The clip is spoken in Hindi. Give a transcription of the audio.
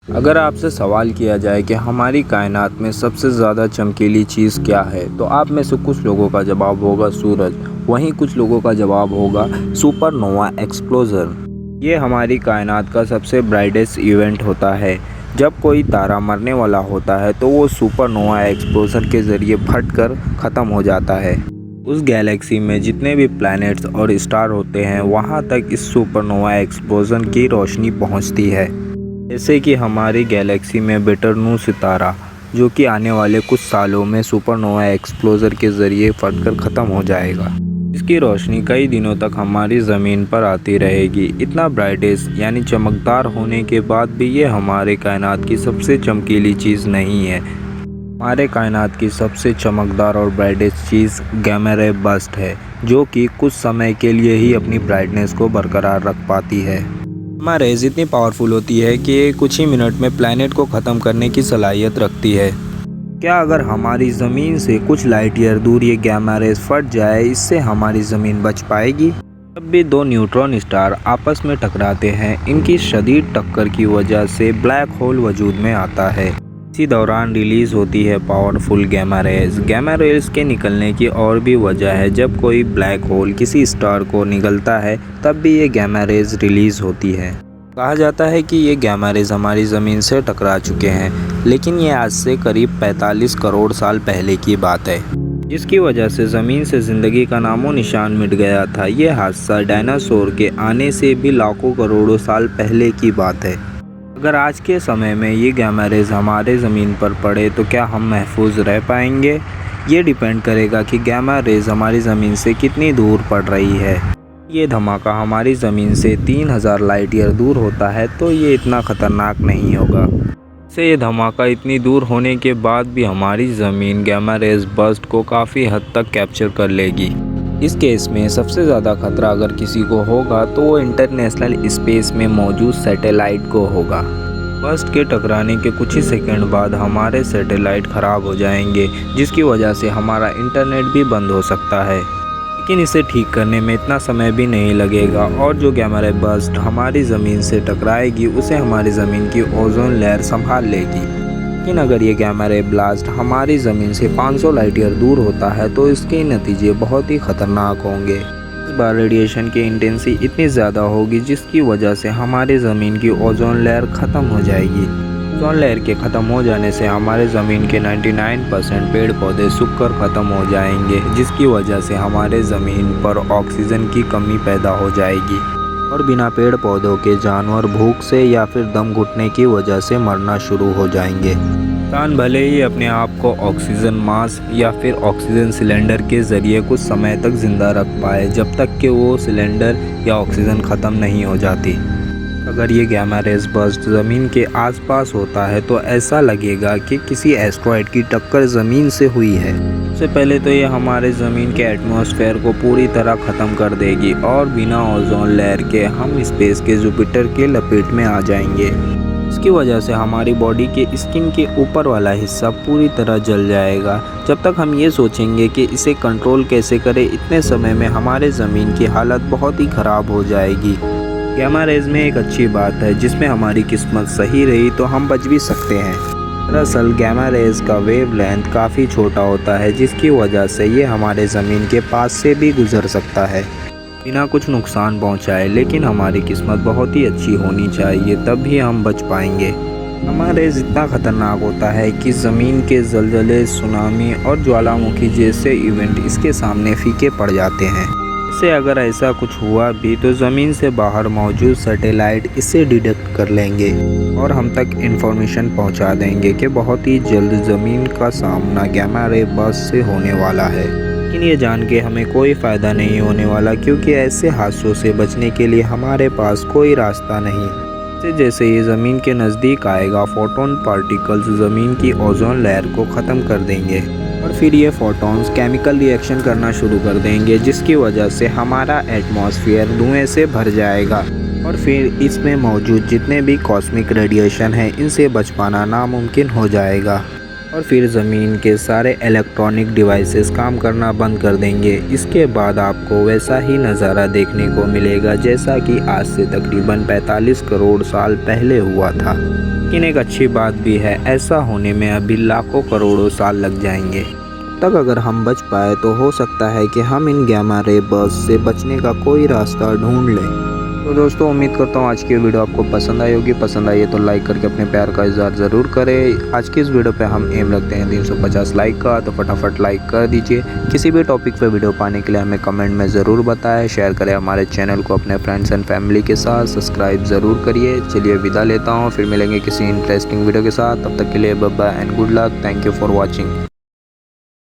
अगर आपसे सवाल किया जाए कि हमारी कायनात में सबसे ज़्यादा चमकीली चीज़ क्या है, तो आप में से कुछ लोगों का जवाब होगा सूरज, वहीं कुछ लोगों का जवाब होगा सुपरनोवा एक्सप्लोजन। ये हमारी कायनात का सबसे ब्राइटेस्ट इवेंट होता है। जब कोई तारा मरने वाला होता है तो वो सुपरनोवा एक्सप्लोजन के ज़रिए फटकर ख़त्म हो जाता है। उस गैलेक्सी में जितने भी प्लैनेट्स और स्टार होते हैं, वहाँ तक इस सुपरनोवा एक्सप्लोजन की रोशनी पहुँचती है। जैसे कि हमारी गैलेक्सी में बेटरनू सितारा, जो कि आने वाले कुछ सालों में सुपरनोवा एक्सप्लोजर के ज़रिए फटकर ख़त्म हो जाएगा। इसकी रोशनी कई दिनों तक हमारी ज़मीन पर आती रहेगी। इतना ब्राइटेस्ट यानी चमकदार होने के बाद भी ये हमारे कायनात की सबसे चमकीली चीज़ नहीं है। हमारे कायनात की सबसे चमकदार और ब्राइटेस्ट चीज़ गामा रे बर्स्ट है, जो कि कुछ समय के लिए ही अपनी ब्राइटनेस को बरकरार रख पाती है। गामा रेज़ इतनी पावरफुल होती है कि ये कुछ ही मिनट में प्लैनेट को ख़त्म करने की सलाहियत रखती है। क्या अगर हमारी ज़मीन से कुछ लाइट ईयर दूर ये गामा रेज़ फट जाए, इससे हमारी ज़मीन बच पाएगी? जब भी दो न्यूट्रॉन स्टार आपस में टकराते हैं, इनकी शदीद टक्कर की वजह से ब्लैक होल वजूद में आता है। इसी दौरान रिलीज़ होती है powerful gamma rays. Gamma rays के निकलने की और भी वजह है। जब कोई ब्लैक होल किसी स्टार को निगलता है, तब भी ये गामा रेज़ रिलीज़ होती है। कहा जाता है कि ये गामा रेज़ हमारी ज़मीन से टकरा चुके हैं, लेकिन ये आज से करीब 45 करोड़ साल पहले की बात है, जिसकी वजह से ज़मीन से ज़िंदगी का नामो निशान मिट गया था। ये हादसा डायनासोर के आने से भी लाखों करोड़ों साल पहले की बात है। अगर आज के समय में ये गामा रेज़ हमारे ज़मीन पर पड़े तो क्या हम महफूज रह पाएंगे? ये डिपेंड करेगा कि गामा रेज़ हमारी ज़मीन से कितनी दूर पड़ रही है। ये धमाका हमारी ज़मीन से 3000 लाइट ईयर दूर होता है तो ये इतना ख़तरनाक नहीं होगा। से ये धमाका इतनी दूर होने के बाद भी हमारी ज़मीन गामा रेज़ बर्स्ट को काफ़ी हद तक कैप्चर कर लेगी। इस केस में सबसे ज़्यादा खतरा अगर किसी को होगा तो वो इंटरनेशनल स्पेस में मौजूद सैटेलाइट को होगा। बर्स्ट के टकराने के कुछ ही सेकंड बाद हमारे सैटेलाइट ख़राब हो जाएंगे, जिसकी वजह से हमारा इंटरनेट भी बंद हो सकता है। लेकिन इसे ठीक करने में इतना समय भी नहीं लगेगा, और जो गामा रे बर्स्ट हमारी ज़मीन से टकराएगी उसे हमारी ज़मीन की ओजोन लेयर संभाल लेगी। लेकिन अगर ये गामा रे ब्लास्ट हमारी ज़मीन से 500 लाइट ईयर दूर होता है तो इसके नतीजे बहुत ही ख़तरनाक होंगे। इस बार रेडिएशन की इंटेंसिटी इतनी ज़्यादा होगी जिसकी वजह से हमारी ज़मीन की ओजोन लेयर ख़त्म हो जाएगी। ओजोन लेयर के ख़त्म हो जाने से हमारे ज़मीन के 99% पेड़ पौधे सूखकर ख़त्म हो जाएंगे, जिसकी वजह से हमारे ज़मीन पर ऑक्सीजन की कमी पैदा हो जाएगी और बिना पेड़ पौधों के जानवर भूख से या फिर दम घुटने की वजह से मरना शुरू हो जाएंगे। इंसान भले ही अपने आप को ऑक्सीजन मास्क या फिर ऑक्सीजन सिलेंडर के ज़रिए कुछ समय तक ज़िंदा रख पाए, जब तक कि वो सिलेंडर या ऑक्सीजन ख़त्म नहीं हो जाती। अगर ये गामा रेज़ बर्स्ट ज़मीन के आसपास होता है तो ऐसा लगेगा कि किसी एस्ट्रॉयड की टक्कर ज़मीन से हुई है। सबसे पहले तो ये हमारे ज़मीन के एटमॉस्फेयर को पूरी तरह ख़त्म कर देगी और बिना ओजोन लेयर के हम स्पेस के जुपिटर के लपेट में आ जाएंगे। इसकी वजह से हमारी बॉडी के स्किन के ऊपर वाला हिस्सा पूरी तरह जल जाएगा। जब तक हम ये सोचेंगे कि इसे कंट्रोल कैसे करें, इतने समय में हमारे ज़मीन की हालत बहुत ही ख़राब हो जाएगी। गामा रेज़ में एक अच्छी बात है, जिसमें हमारी किस्मत सही रही तो हम बच भी सकते हैं। दरअसल गामा रेज़ का वेवलेंथ काफ़ी छोटा होता है, जिसकी वजह से ये हमारे ज़मीन के पास से भी गुजर सकता है बिना कुछ नुकसान पहुंचाए। लेकिन हमारी किस्मत बहुत ही अच्छी होनी चाहिए, तब भी हम बच पाएंगे। गामा रेज़ इतना ख़तरनाक होता है कि ज़मीन के ज़लज़ले, सुनामी और ज्वालामुखी जैसे इवेंट इसके सामने फीके पड़ जाते हैं। इससे अगर ऐसा कुछ हुआ भी तो ज़मीन से बाहर मौजूद सैटेलाइट इसे डिटेक्ट कर लेंगे और हम तक इन्फॉर्मेशन पहुंचा देंगे कि बहुत ही जल्द ज़मीन का सामना गामा रे बर्स्ट से होने वाला है। लेकिन ये जान के हमें कोई फ़ायदा नहीं होने वाला, क्योंकि ऐसे हादसों से बचने के लिए हमारे पास कोई रास्ता नहीं। जैसे ये ज़मीन के नज़दीक आएगा, फोटोन पार्टिकल्स ज़मीन की ओजोन लेयर को ख़त्म कर देंगे और फिर ये फोटॉन्स केमिकल रिएक्शन करना शुरू कर देंगे, जिसकी वजह से हमारा एटमॉस्फेयर धुएं से भर जाएगा और फिर इसमें मौजूद जितने भी कॉस्मिक रेडिएशन हैं, इनसे बच पाना नामुमकिन हो जाएगा। और फिर ज़मीन के सारे इलेक्ट्रॉनिक डिवाइसेस काम करना बंद कर देंगे। इसके बाद आपको वैसा ही नज़ारा देखने को मिलेगा जैसा कि आज से तकरीबन 45 करोड़ साल पहले हुआ था। लेकिन एक अच्छी बात भी है, ऐसा होने में अभी लाखों करोड़ों साल लग जाएंगे। तब अगर हम बच पाए तो हो सकता है कि हम इन गैमा रे बर्स्ट से बचने का कोई रास्ता ढूंढ लें। तो दोस्तों, उम्मीद करता हूँ आज की वीडियो आपको पसंद आई होगी। पसंद आई है तो लाइक करके अपने प्यार का इज़हार ज़रूर करें। आज की इस वीडियो पे हम एम रखते हैं 350 लाइक का, तो फटाफट लाइक कर दीजिए। किसी भी टॉपिक पे वीडियो पाने के लिए हमें कमेंट में ज़रूर बताएं। शेयर करें हमारे चैनल को अपने फ्रेंड्स एंड फैमिली के साथ। सब्सक्राइब ज़रूर करिए। चलिए विदा लेता हूँ, फिर मिलेंगे किसी इंटरेस्टिंग वीडियो के साथ। तब तक के लिए bye bye and good luck. Thank you for watching.